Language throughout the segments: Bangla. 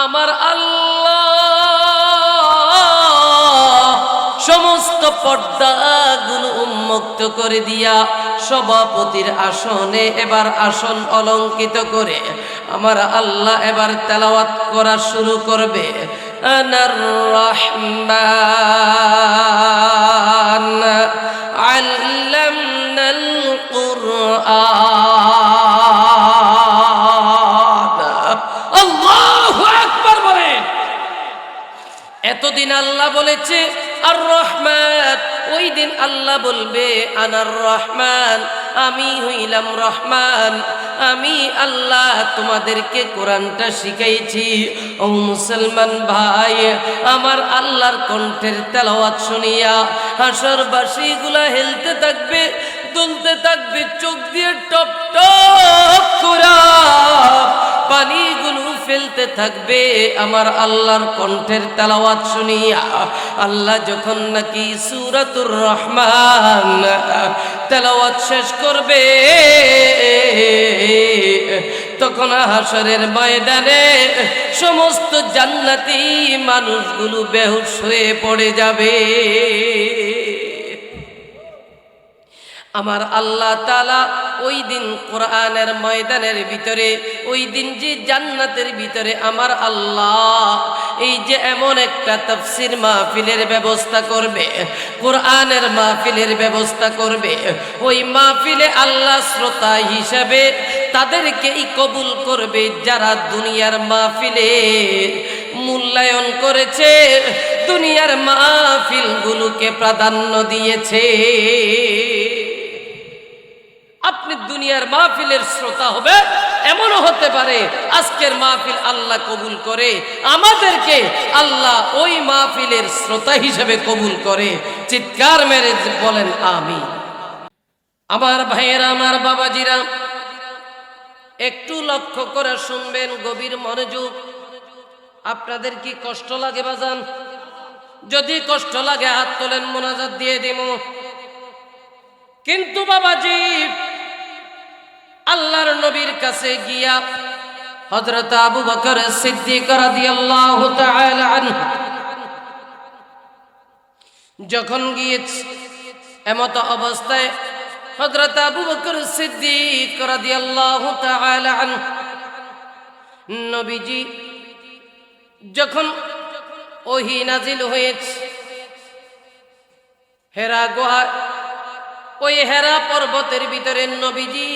আমার আল্লাহ সমস্ত পর্দাগুলো উন্মুক্ত করে দিয়া সভাপতির আসনে এবার আসন অলঙ্কিত করে আমার আল্লাহ এবার তেলাওয়াত করা শুরু করবে। আনার রহমান আল্লামনাল কুরআন। আল্লাহু আকবার বলেন। এতদিন আল্লাহ বলেছে আর রহমান, ওই দিন আল্লাহ বলবে আনার রহমান, আমি হইলাম রহমান, আমি আল্লাহ তোমাদেরকে কোরআনটা শিখাইছি। ও মুসলমান ভাই, আমার আল্লাহর কণ্ঠের তেলাওয়াত শুনিয়া হাসরবাসীগুলা হেলতে থাকবে, দুলতে থাকবে, চোখ দিয়ে টপ টপ করা পানিগুলো ফেলতে থাকবে আমার আল্লাহর কণ্ঠের তেলাওয়াত শুনিয়া। আল্লাহ যখন নাকি সূরাতুর রহমান তেলাওয়াত শেষ করবে, তখন হাসরের ময়দানে সমস্ত জান্নাতি মানুষগুলো বেহুশ হয়ে পড়ে যাবে। আমার আল্লাহ তাআলা ওই দিন কোরআনের ময়দানের ভিতরে, ওই দিন যে জান্নাতের ভিতরে আমার আল্লাহ এই যে এমন একটা তাফসীর মাহফিলের ব্যবস্থা করবে, কোরআনের মাহফিলের ব্যবস্থা করবে, ওই মাহফিলে আল্লাহ শ্রোতা হিসাবে তাদেরকেই কবুল করবে যারা দুনিয়ার মাহফিলে মূল্যায়ন করেছে, দুনিয়ার মাহফিলগুলোকে প্রাধান্য দিয়েছে। আপনি দুনিয়ার মাহফিলের শ্রোতা হবে, এমনও হতে পারে আজকের মাহফিল আল্লাহ কবুল করে আমাদেরকে আল্লাহ ওই মাহফিলের শ্রোতা হিসেবে কবুল করে। চিৎকার মেরে বলেন আমিন। আমার ভাইয়েরা, আমার বাবাজিরা, একটু লক্ষ্য করে শুনবেন, গভীর মনোযোগ। আপনাদের কি কষ্ট লাগে বাজান? যদি কষ্ট লাগে হাত তোলেন, মোনাজাত দিয়ে দিব। কিন্তু বাবাজি, আল্লাহর নবীর কাছে গিয়া হযরত আবু বকর সিদ্দিক রাদিয়াল্লাহু তাআলা আনহু যখন গিয়েছে, এমত অবস্থায় হযরত আবু বকর সিদ্দিক রাদিয়াল্লাহু তাআলা আনহু নবীজি যখন ওহী নাজিল হয়েছে হেরা গুহা, ওই হেরা পর্বতের ভিতরে নবীজি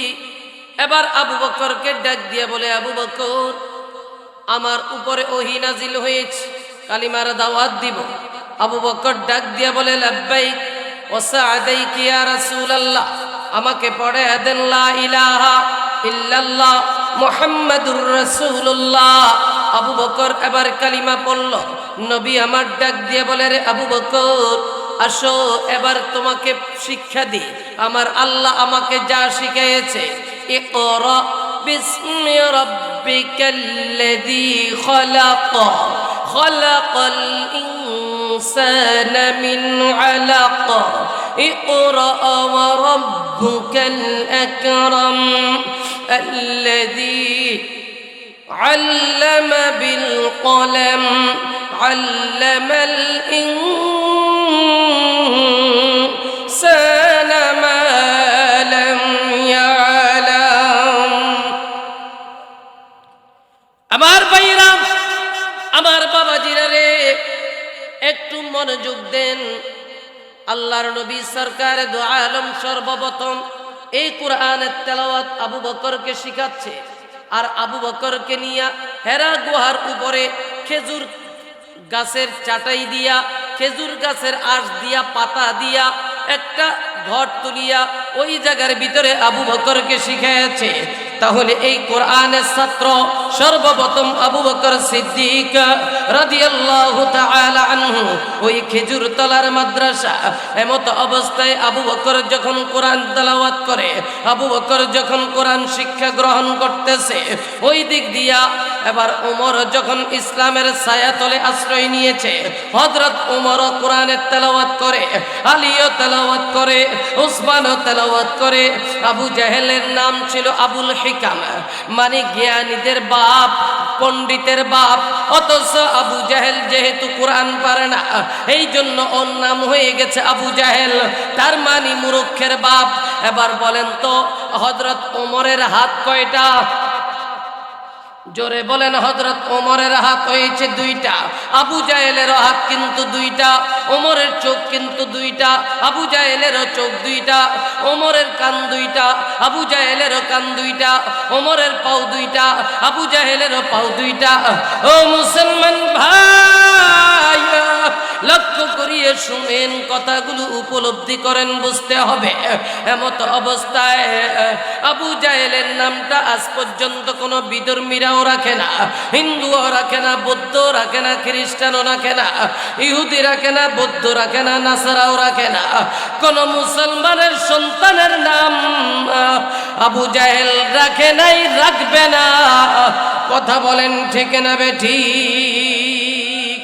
এবার আবু বকরকে ডাক দিয়ে বলে, আবু বকর, আমার উপরে ওহী নাজিল হয়েছে, কালিমার দাওয়াত দিব। আবু বকর ডাক দিয়ে বলে, লাব্বাইক ওয়া সা'দাইক ইয়া রাসূলুল্লাহ, আমাকে পড়ে দেন লা ইলাহা ইল্লাল্লাহ মুহাম্মাদুর রাসূলুল্লাহ। আবু বকর এবার কালিমা পড়ল। নবী আমার ডাক দিয়ে বলে, রে আবু বকর, আসো এবার তোমাকে শিক্ষা দিই। আমার আল্লাহ আমাকে যা শিখিয়েছে, ইকরা বিসমি রাব্বিকাল্লাযী খলাক, খলাকাল ইনসানা মিন আলাক, ইকরা ওয়া রাব্বুকাল আকরাম আল্লাযী আল্লামা বিল কলম, আল্লামাল ইনসানা মা লাম ইয়ালাম। আমার ভাইরা, আমার বাবাজিরা রে, একটু মনোযোগ দেন। আল্লাহর নবী সরকার দু আলম সর্বপ্রথম এই কোরআনের তেলাওয়াত আবু বকরকে শিখাচ্ছে। আর আবু বকরকে নিয়ে হেরা গুহার উপরে খেজুর গাছের চাটাই দিয়া, খেজুর গাছের আঁশ দিয়া, পাতা দিয়া একটা ঘর তুলিয়া ওই জায়গার ভিতরে আবু বকরকে শিখিয়েছে। তাহলে এই কোরআনের ছাত্র সর্বপ্রথম আবু বকর সিদ্দিক রাদিয়াল্লাহু তাআলা আনহু, ওই খেজুর তলার মাদ্রাসা। এমত অবস্থায় আবু বকর যখন কোরআন তেলাওয়াত করে, আবু বকর যখন কোরআন শিক্ষা গ্রহণ করতেছে, ওই দিক দিয়া এবার ওমর যখন ইসলামের ছায়াতলে আশ্রয় নিয়েছে, হযরত ওমর কোরআনের তেলাওয়াত করে, আলীও তেলাওয়াত করে, উসমানও তেলাওয়াত করে। আবু জাহেলের নাম ছিল আবুল হিকাম, মানে জ্ঞানীদের বাপ, পণ্ডিতের বাপ। অথচ আবু জাহেল যেহেতু কোরআন পারে না, এই জন্য ওর নাম হয়ে গেছে আবু জাহেল, তার মানে মূর্খের বাপ। এবার বলেন তো হযরত ওমরের হাত কয়টা? জোরে বলেন। হযরত ওমরের হাত হয়েছে দুইটা, আবু জাহেলের হাত কিন্তু দুইটা। ওমরের চোখ কিন্তু দুইটা, আবু জাহেলেরও চোখ দুইটা। ওমরের কান দুইটা, আবু জাহেলেরও কান দুইটা। ওমরের পাও দুইটা, আবু জাহেলেরও পাও দুইটা। ও মুসলমান ভাই, লক্ষ্য করিয়ে শুনেন, কথাগুলো উপলব্ধি করেন, বুঝতে হবে। এমত অবস্থায় আবু জাহেলের নামটা আজ পর্যন্ত কোনো বিধর্মীরাও রাখে না, হিন্দুও রাখে না, বৌদ্ধ রাখে না, খ্রিস্টানও রাখে না, ইহুদি রাখে না, বৌদ্ধ রাখে না, নাসারাও রাখে না। কোন মুসলমানের সন্তানের নাম আবু জাহেল রাখে নাই, রাখবে না। কথা বলেন ঠিক না বেঠিক?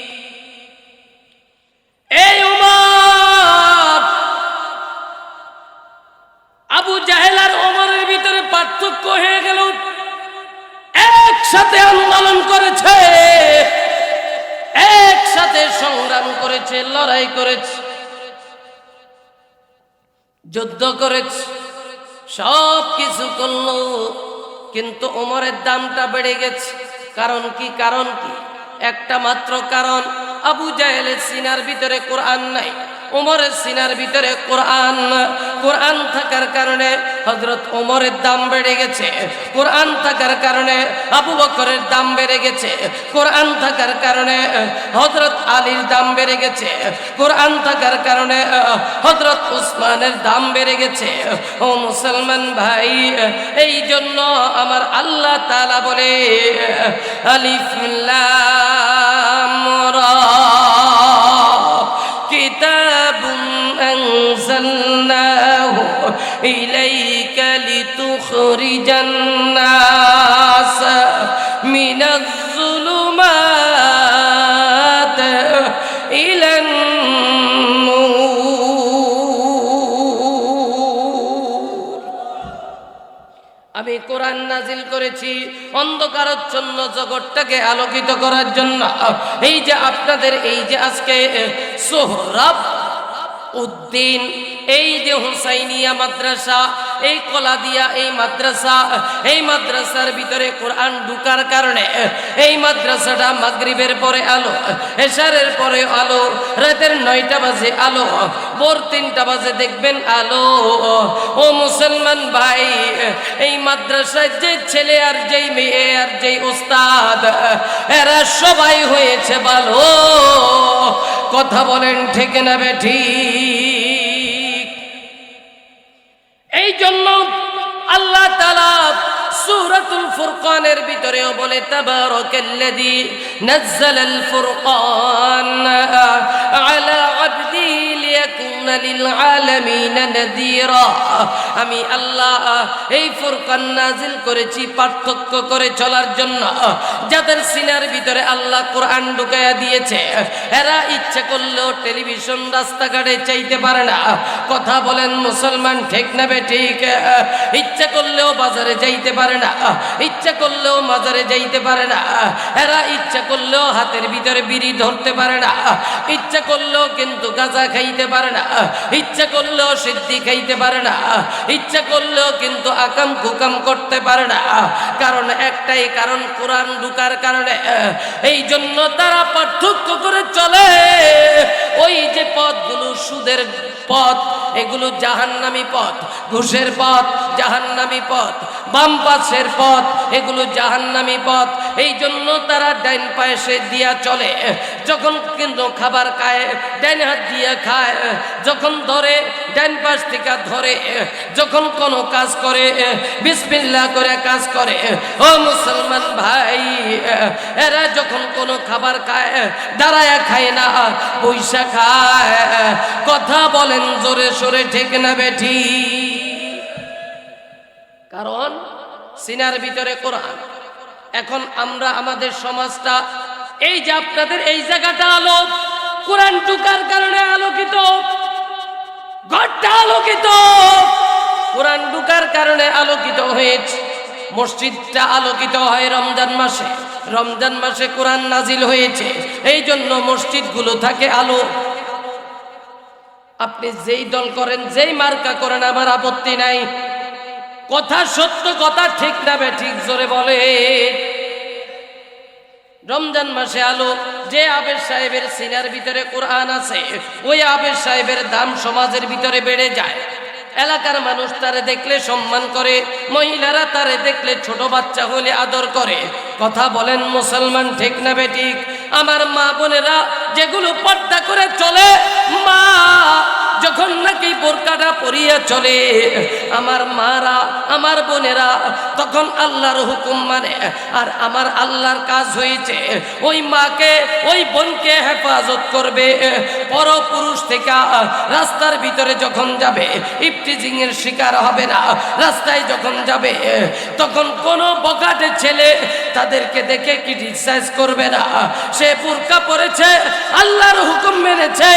এই উমর, আবু জাহেল আর ওমরের ভিতরে পার্থক্য হয়ে গেল। একসাথে আন্দোলন করেছে, একসাথে সংগ্রাম করেছে, লড়াই করেছে, যুদ্ধ করেছে, সব কিছু করলো, কিন্তু ওমরের দামটা বেড়ে গেছে। কারণ কি? কারণ কি? একটা মাত্র কারণ, আবু জাহেলের সিনার ভিতরে কোরআন নাই, ওমরের সিনার ভিতরে কোরআন। কোরআন থাকার কারণে হযরত ওমরের দাম বেড়ে গেছে, কোরআন থাকার কারণে আবু বকরের দাম বেড়ে গেছে, কোরআন থাকার কারণে হযরত আলীর দাম বেড়ে গেছে, কোরআন থাকার কারণে হযরত উসমানের দাম বেড়ে গেছে। ও মুসলমান ভাই, এই জন্য আমার আল্লাহ তাআলা বলে আলিফ লাম রা কিতাবুন আনজালনাহু ইলাইকা লিতুখরিজান নাস মিনাজ যুলুমাত ইলান নূর। আমি কোরআন নাজিল করেছি অন্ধকারাচ্ছন্ন জগৎটাকে আলোকিত করার জন্য। এই যে আপনাদের এই যে আজকে সোহরাব উদ্দিন, এই যে হুসাইনিয়া মাদ্রাসা, এই কলাদিয়া এই মাদ্রাসা, এই মাদ্রাসার ভিতরে কোরআন ঢুকার কারণে এই মাদ্রাসাটা মাগরিবের পরে আলো, এশারের পরে আলো, রাতের 9টা বাজে আলো, ভোর 3টা বাজে দেখবেন আলো। ও মুসলমান ভাই, এই মাদ্রাসায় যে ছেলে আর যেই মেয়ে আর যেই ওস্তাদ, এরা সবাই হয়েছে ভালো। কথা বলেন ঠিক না বেঠিক? এই জন্য আল্লাহ তাআলা সূরাতুল ফুরকানের ভিতরেও বলে তাবারাকাল্লাযী নাযালাল ফুরকান আলা আবদি লিয়াকুনা লিল আলামিন নাযীরা। আমি আল্লাহ এই ফুরকান নাজিল করেছি পার্থক্য করে চলার জন্য। যাদের সিনার ভিতরে আল্লাহ কোরআন ঢুকাইয়া দিয়েছে, এরা ইচ্ছা করলেও টেলিভিশন রাস্তাঘাটে চাইতে পারে না। কথা বলেন মুসলমান ঠিক না বেঠিক? ইচ্ছা করলেও বাজারে যাইতে পারে না, ইচ্ছা করলেও মাজারে যাইতে পারে না, এরা ইচ্ছা করলেও হাতের ভিতরে বিড়ি ধরতে পারে না, ইচ্ছা করলেও কিন্তু গাঁজা খাইতে পারে না, ইচ্ছা করলেও সিদ্ধি খাইতে পারে না, ইচ্ছা করলেও কিন্তু আকাম কুকাম করতে পারে না। কারণ একটাই কারণ, কোরআন ঢুকার কারণে। এই জন্য তারা পার্থক্য করে চলে। ওই যে পথগুলো সুদের পথ, এগুলো জাহান্নামী পথ, ঘুষের পথ জাহান্নামী পথ, বাম পাশের পথ এগুলো জাহান্নামী পথ। এই জন্য তারা ডাইন পাশে দিয়া চলে। যখন কিন্তু খাবার খায় ডাইন হাত দিয়া খায়, যখন ধরে ডাইন পাশ থেকে ধরে, যখন কোনো কাজ করে বিসমিল্লাহ করে কাজ করে। ও মুসলমান ভাই, এরা যখন কোনো খাবার খায় দাঁড়ায়া খায় না, বৈশা খায়। কথা বলেন জোরে সোরে ঠিক না বেঠি? কারণ সিনার ভিতরে কোরআন। এখন আমরা আমাদের সমাজটা, এই যে আপনাদের এই জায়গাটা আলো, কোরআন ঢুকার কারণে আলোকিত, ঘরটা আলোকিত, কোরআন ঢুকার কারণে আলোকিত হয়েছে। মসজিদটা আলোকিত হয় রমজান মাসে। রমজান মাসে কোরআন নাজিল হয়েছে, এই জন্য মসজিদগুলো থাকে আলো। আপনি যেই দল করেন, যেই মার্কা করেন, আমার আপত্তি নাই। কথা সত্য, কথা ঠিক না ঠিক জোরে বলে। রমজান মাসে আলো। যে আবেদ সাহেবের সিনার ভিতরে কোরআন আছে, ওই আবেদ সাহেবের দাম সমাজের ভিতরে বেড়ে যায়। এলাকার মানুষ তারে দেখলে সম্মান করে, মহিলারা তারে দেখলে ছোট বাচ্চা হলে আদর করে। কথা বলেন মুসলমান, ঠিক না বেঠিক? আমার মা বোনেরা যেগুলো পর্দা করে চলে, মা যখন নাকি বোরকাটা পরিয়া চলে, আমার মারা, আমার বোনেরা তখন আল্লাহর হুকুম মানে। আর আমার আল্লাহর কাজ হয়েছে ওই মাকে, ওই বোনকে হেফাজত করবে। পরপুরুষ থেকে রাস্তার ভিতরে যখন যাবে, ইফটিজিং এর শিকার হবে না। রাস্তায় যখন যাবে, তখন কোনো বখাটে ছেলে তাদেরকে দেখে ক্রিটিসাইজ করবে না। সে বোরকা পরেছে, আল্লাহর হুকুম মেনেছে,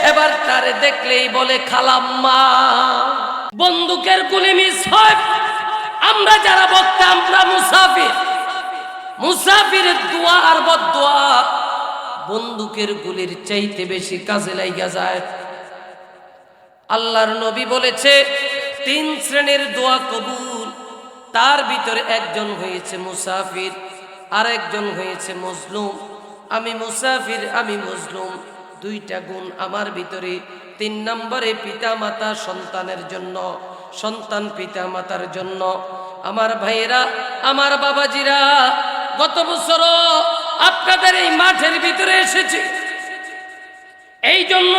এবার তারে দেখলেই বলে খালাম্মা। বন্দুকের গুলি মিস হয়। আমরা যারা বক্তা, আমরা মুসাফির। মুসাফিরের দোয়া আর বদদোয়া বন্দুকের গুলির চাইতে বেশি কাজে লাগা যায়। আল্লাহর নবী বলেছে 3 শ্রেণীর দোয়া কবুল। তার ভিতরে একজন হয়েছে মুসাফির, আর একজন হয়েছে মজলুম। আমি মুসাফির, আমি মজলুম, দুইটা গুণ আমার ভিতরে। 3 নম্বরে পিতা মাতা সন্তানের জন্য, সন্তান পিতা মাতার জন্য। আমার ভাইয়েরা, আমার বাবাজিরা, গত বছরও আপনাদের এই মাঠের ভিতরে এসেছি। এই জন্য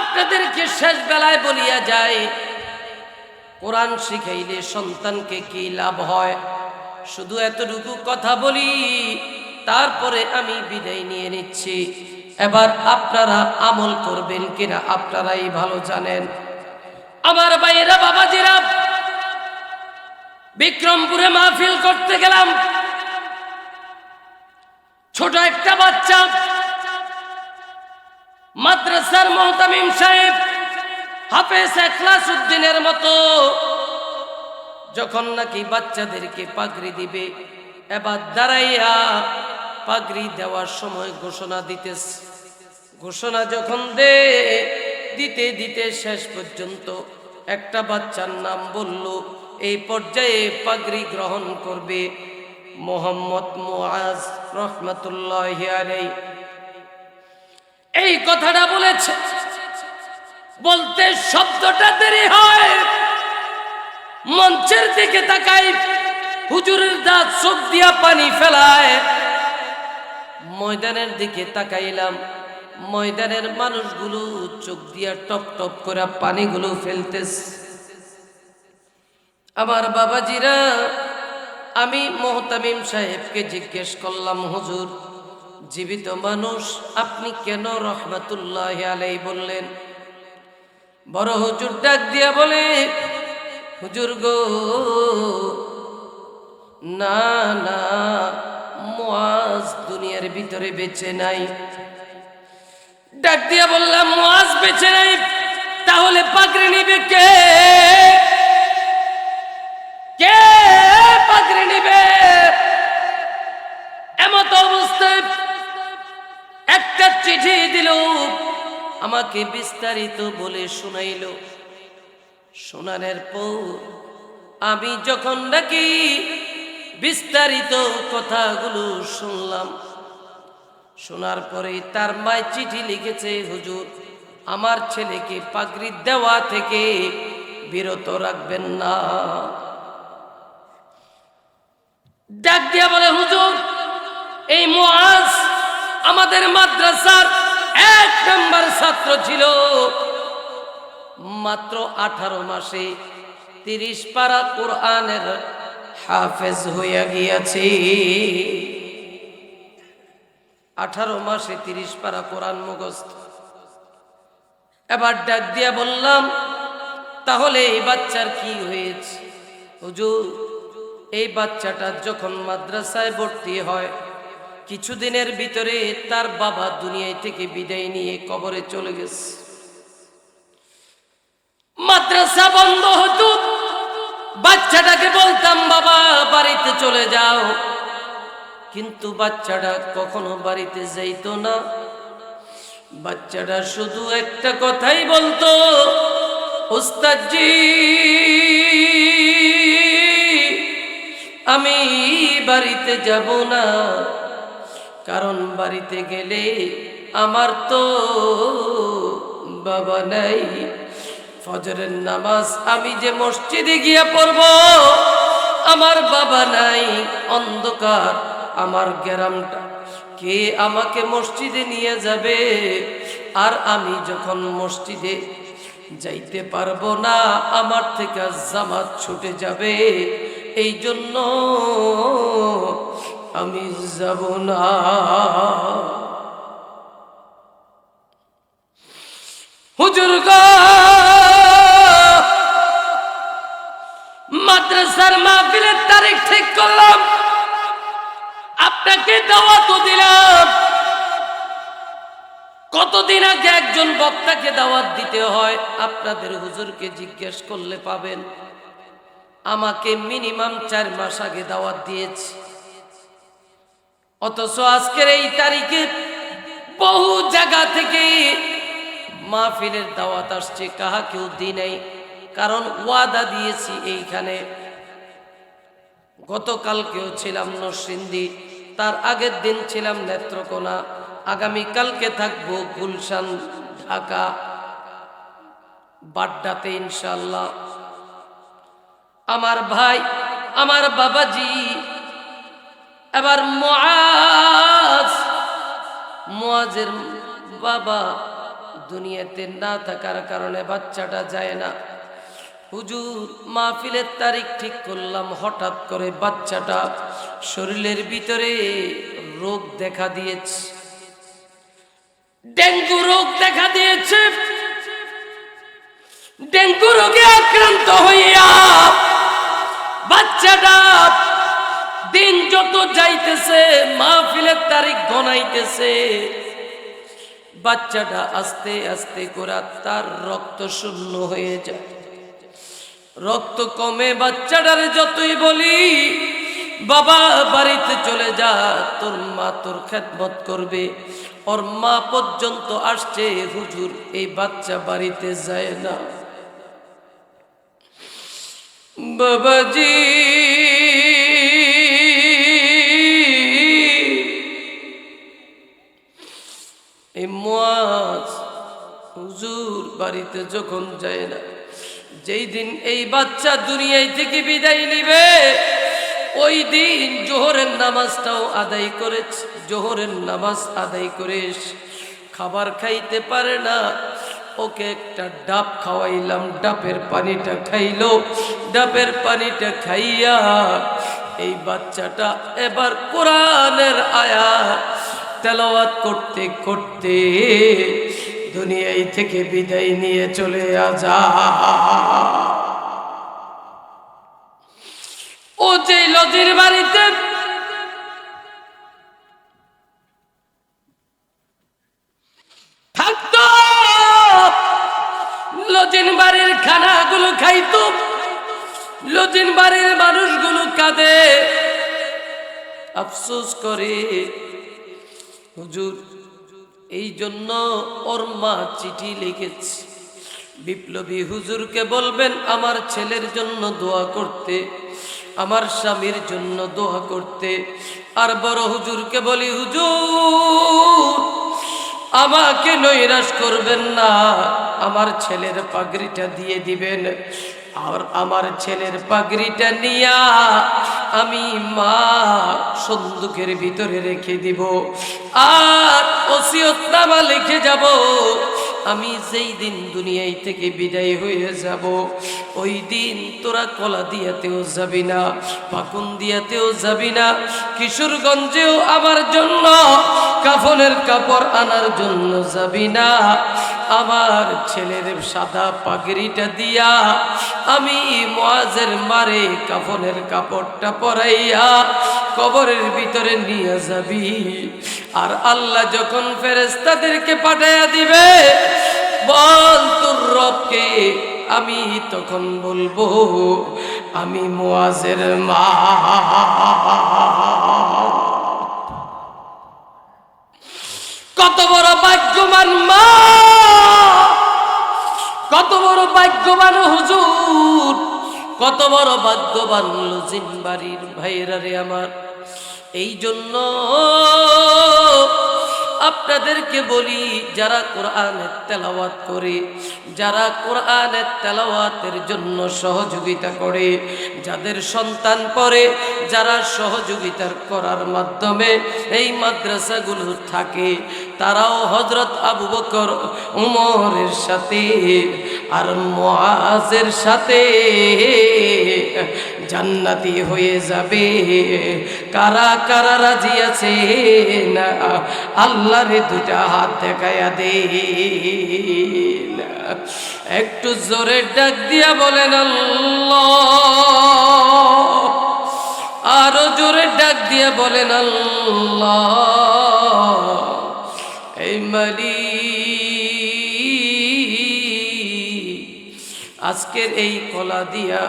আপনাদেরকে শেষ বেলায় বলিয়া যায়, কোরআন শিখাইলে সন্তানকে কি লাভ হয়। শুধু এতটুকু কথা বলি, তারপরে আমি বিদায় নিয়ে নিচ্ছি। এবার আপনারা আমল করবেন কিনা আপনারাই ভালো জানেন। আমার ভাইয়েরা, বাবাজিরা, বিক্রমপুরে মাহফিল করতে গেলাম। ছোট একটা বাচ্চা, মাদ্রাসার মুহতামিম সাহেব, হাফেজ ইখলাস উদ্দিনের মতো, যখন নাকি বাচ্চাদেরকে পাগড়ি দিবে, এবার দাঁড়াইয়া পাগড়ি দেওয়ার সময় ঘোষণা দিতেছে। ঘোষণা যখন দিতে দিতে শেষ পর্যন্ত একটা বাচ্চার নাম বলল। এই পর্যায়ে পাগড়ি গ্রহণ করবে মোহাম্মদ মুআজ রহমাতুল্লাহি আলাইহি। এই কথাটা বলেছে, বলতে শব্দটা দেরি হয়। মঞ্চের দিকে তাকাই, হুজুরের দাঁত চোখ দিয়া পানি ফেলায়। ময়দানের দিকে তাকাইলাম, ময়দানের মানুষগুলো চোখ দিয়া টপ টপ করে পানিগুলো ফেলতেছে। আমার বাবাজিরা, আমি মুহতামিম সাহেবকে জিজ্ঞেস করলাম, হুজুর, জীবিত মানুষ আপনি কেন রহমাতুল্লাহি আলাইহি বললেন? বড় হুজুর ডাক দিয়া বলে, হুজুর গো, না না, মুআজ দুনিয়ার ভিতরে বেঁচে নাই। ডাক দিয়া বললাম, মুআজ বেঁচে নাই, তাহলে পাগড়ি নিবে কে? কে পাগড়ি নিবে? এমত অবস্থায় একটা চিঠি দিল, আমাকে বিস্তারিত বলে শোনাইল। শোনানোর পর আমি যখন নাকি বিস্তারিত কথাগুলো শুনলাম, শোনার পরে তার মায় চিঠি লিখেছে, হুজুর, আমার ছেলেকে পাগড়ি দেওয়া থেকে বিরত রাখবেন না। ডাক দিয়া বলে, হুজুর, এই মুআজ আমাদের মাদ্রাসার 1 নম্বর ছাত্র ছিল। মাত্র 18 মাসে 30 পারা কোরআনের হাফেজ হইয়া গিয়াছে। 18 মাসে 30 পারা কোরআন মুখস্থ। এবার ডাক দিয়া বললাম, তাহলে এই বাচ্চার কি হয়েছে? হুজুর, এই বাচ্চাটা যখন মাদ্রাসায় ভর্তি হয়, কিছুদিনের ভিতরে তার বাবা দুনিয়া থেকে বিদায় নিয়ে কবরে চলে গেছে। মাদ্রাসা বন্ধ হতো, বাচ্চাটা বাচ্চাটাকে বলতাম বাবা বাড়িতে চলে যাও, কিন্তু বাচ্চাটা কখনো বাড়িতে যাইতো না। বাচ্চাটা শুধু একটা কথাই বলতো, উস্তাদজি আমি বাড়িতে যাব না, কারণ বাড়িতে গেলে আমার তো বাবা নাই। ফজরের নামাজ আমি যে মসজিদে গিয়ে পড়ব, আমার বাবা নাই, অন্ধকার আমার গ্রামটা, কে আমাকে মসজিদে নিয়ে যাবে? আর আমি যখন মসজিদে যাইতে পারবো না, আমার থেকে জামাত ছুটে যাবে, এই জন্য আমি যাব না। হুজুর গো, মাদ্রাসার মাহফিলের তারিখ ঠিক করলাম, আপনাকে দাওয়াতও দিলাম। কতদিন আগে একজন বক্তাকে দাওয়াত দিতে হয় আপনাদের হুজুরকে জিজ্ঞেস করলে পাবেন। আমাকে মিনিমাম 4 মাস আগে দাওয়াত দিয়েছে, অথচ আজকের এই তারিখে বহু জায়গা থেকে মাহফিলের দাওয়াত আসছে, কাহাকেও দিই নাই, কারণ ওয়াদা দিয়েছি। এইখানে গতকালকেও ছিলাম নরসিংদী, তার আগের দিন ছিলাম নেত্রকোনা, আগামীকালকে থাকবো গুলশান, ঢাকা, বাড্ডাতে ইনশাআল্লাহ। আমার ভাই, আমার বাবাজি, এবার মুআজের বাবা দুনিয়াতে না থাকার কারণে বাচ্চাটা যায় না। হুজুর মাহফিলের তারিখ ঠিক করলাম, হঠাৎ করে বাচ্চাটা শরীরের ভিতরে রোগ দেখা দিয়েছে, ডেঙ্গু রোগ দেখা দিয়েছে। ডেঙ্গু রোগে আক্রান্ত হইয়া বাচ্চাটা দিন যত যাইতেছে, মাহফিলের তারিখ গনাইতেছে, বাচ্চাটা আস্তে আস্তে করে তার রক্ত শূন্য হয়ে যায়, রক্ত কমে। বাচ্চাটারে যতই বলি বাবা বাড়িতে চলে যা, তোর মা তোর খেদমত করবে, ওর মা পর্যন্ত আসছে, হুজুর এই বাচ্চা বাড়িতে যায় না। বাবাজি এই মুআজ হুজুর বাড়িতে যখন যায় না, যেই দিন এই বাচ্চা দুনিয়ায় থেকে বিদায় নিবে, ওই দিন জোহরের নামাজটাও আদায় করেছে। জোহরের নামাজ আদায় করে খাবার খাইতে পারে না, ওকে একটা ডাব খাওয়াইলাম, ডাবের পানিটা খাইলো। ডাবের পানিটা খাইয়া এই বাচ্চাটা এবার কোরআনের আয়াত তেলাওয়াত করতে করতে দুনিয়ায় থেকে বিদায় নিয়ে চলে আসা। ও যে লজির বাড়িতে থাকতো, লজিন বাড়ির খানাগুলো খাইতো, লজিন বাড়ির মানুষগুলো কাঁদে, আফসোস করে। হুজুর এই জন্য ওর মা চিঠি লিখেছে, বিপ্লবী হুজুরকে বলবেন আমার ছেলের জন্য দোয়া করতে, আমার স্বামীর জন্য দোয়া করতে। আর বড় হুজুরকে বলি, হুজুর আমাকে নৈরাশ করবেন না, আমার ছেলের পাগড়িটা দিয়ে দিবেন, আর আমার ছেলের পাগড়িটা নিয়া আমি মা সন্দুকের ভিতরে রেখে দিব, আর ওসিয়তনামা লিখে যাব। আমি যেই দিন দুনিয়ায় থেকে বিদায় হয়ে যাব, ওই দিন তোরা কলা দিয়াতেও যাবি না, পাকুন দিয়াতেও যাবি না, কিশোরগঞ্জেও আমার জন্য কাফনের কাপড় আনার জন্য যাবি না। আমার ছেলের সাদা পাগড়িটা দিয়া আমি মুআজের মারে কাফনের কাপড়টা পরাইয়া কবরের ভিতরে নিয়ে যাবি। আর আল্লাহ যখন ফেরেশতাদেরকে পাঠাইয়া দিবে, বল তোর রবকে, আমি তখন বলবো আমি মুআজের মা। কত বড় ভাগ্যবান মা, কত বড় ভাগ্যবান হুজুর, কত বড় ভাগ্যবান লজিম বাড়ির ভাইরা রে আমার। এই জন্য আপনাদেরকে বলি, যারা কোরআনের তেলাওয়াত করে, যারা কোরআনের তেলাওয়াতের জন্য সহযোগিতা করে, যাদের সন্তান পড়ে, যারা সহযোগিতার করার মাধ্যমে এই মাদ্রাসাগুলো থাকে, তারাও হযরত আবু বকর উমরের সাথে আর মুআজের সাথে জান্নাতি হয়ে যাবে। কারা কারা রাজি আছে না আল্লাহরে দুটা হাত দেখায়া দে। একটু জোরে ডাক দিয়া বলেন আল্লাহ, আরো জোরে ডাক দিয়া বলেন আল্লাহ। এই আজকের এই কলাদিয়া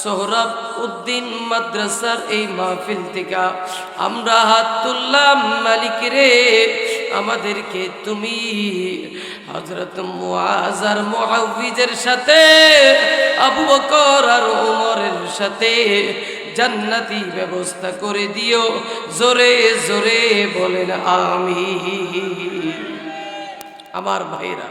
সোহরাব উদ্দিন মাদ্রাসার এই মাহফিল থেকে আমরা হাত তুললাম, মালিক রে আমাদেরকে তুমি হযরত মুআজ আর মুআউযের সাথে আবু বকর আর ওমরের সাথে জান্নাতি ব্যবস্থা করে দিও। জোরে জোরে বলেন আমিন। আমার ভাইরা।